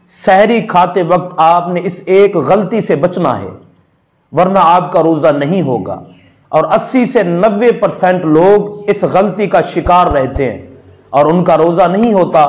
सहरी खाते वक्त आपने इस एक गलती से बचना है, वरना आपका रोज़ा नहीं होगा। और 80 से 90% लोग इस गलती का शिकार रहते हैं और उनका रोज़ा नहीं होता।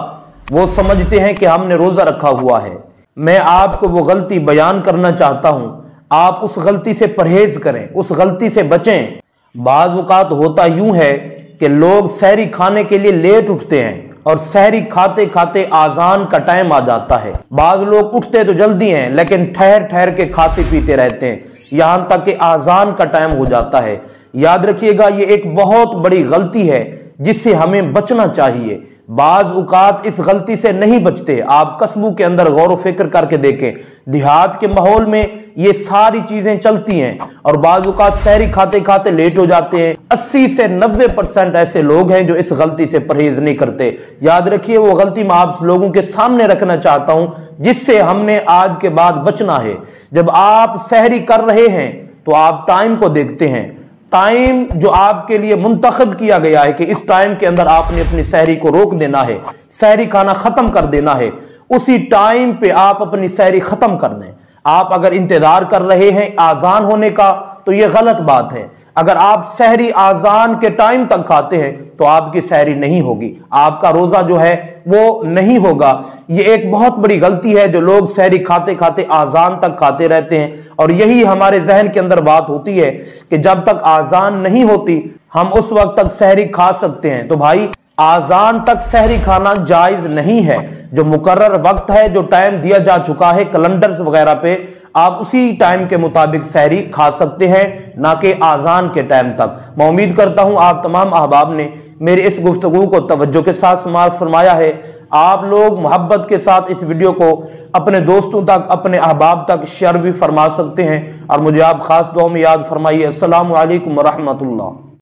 वो समझते हैं कि हमने रोज़ा रखा हुआ है। मैं आपको वो गलती बयान करना चाहता हूँ, आप उस गलती से परहेज करें, उस गलती से बचें। बाज़ औक़ात होता यूं है कि लोग सहरी खाने के लिए लेट उठते हैं और सहरी खाते खाते आज़ान का टाइम आ जाता है। बाज़ लोग उठते तो जल्दी हैं लेकिन ठहर ठहर के खाते पीते रहते हैं, यहाँ तक कि आज़ान का टाइम हो जाता है। याद रखिएगा, ये एक बहुत बड़ी गलती है जिससे हमें बचना चाहिए। बाज़ औक़ात इस गलती से नहीं बचते। आप कस्बों के अंदर गौर व फिक्र करके देखें, देहात के माहौल में ये सारी चीजें चलती हैं और बाज़ औक़ात सहरी खाते खाते लेट हो जाते हैं। 80 से 90% ऐसे लोग हैं जो इस गलती से परहेज नहीं करते। याद रखिए, वो गलती मैं आप लोगों के सामने रखना चाहता हूं जिससे हमने आज के बाद बचना है। जब आप सहरी कर रहे हैं तो आप टाइम को देखते हैं, टाइम जो आपके लिए मुंतखब किया गया है कि इस टाइम के अंदर आपने अपनी सहरी को रोक देना है, सहरी खाना खत्म कर देना है, उसी टाइम पे आप अपनी सहरी खत्म कर दें। आप अगर इंतजार कर रहे हैं आज़ान होने का तो यह गलत बात है। अगर आप सहरी आज़ान के टाइम तक खाते हैं तो आपकी सहरी नहीं होगी, आपका रोज़ा जो है वो नहीं होगा। ये एक बहुत बड़ी गलती है जो लोग सहरी खाते खाते आज़ान तक खाते रहते हैं और यही हमारे जहन के अंदर बात होती है कि जब तक आज़ान नहीं होती हम उस वक्त तक सहरी खा सकते हैं। तो भाई, आज़ान तक सहरी खाना जायज़ नहीं है। जो मुकर्रर वक्त है, जो टाइम दिया जा चुका है कैलेंडर्स वगैरह पे, आप उसी टाइम के मुताबिक सहरी खा सकते हैं, ना कि आज़ान के टाइम तक। मैं उम्मीद करता हूं आप तमाम अहबाब ने मेरे इस गुफ्तगू को तवज्जो के साथ समाअत फरमाया है। आप लोग मोहब्बत के साथ इस वीडियो को अपने दोस्तों तक, अपने अहबाब तक शेयर भी फरमा सकते हैं और मुझे आप खास दुआ में याद फरमाइए। अस्सलामु अलैकुम व रहमतुल्लाह।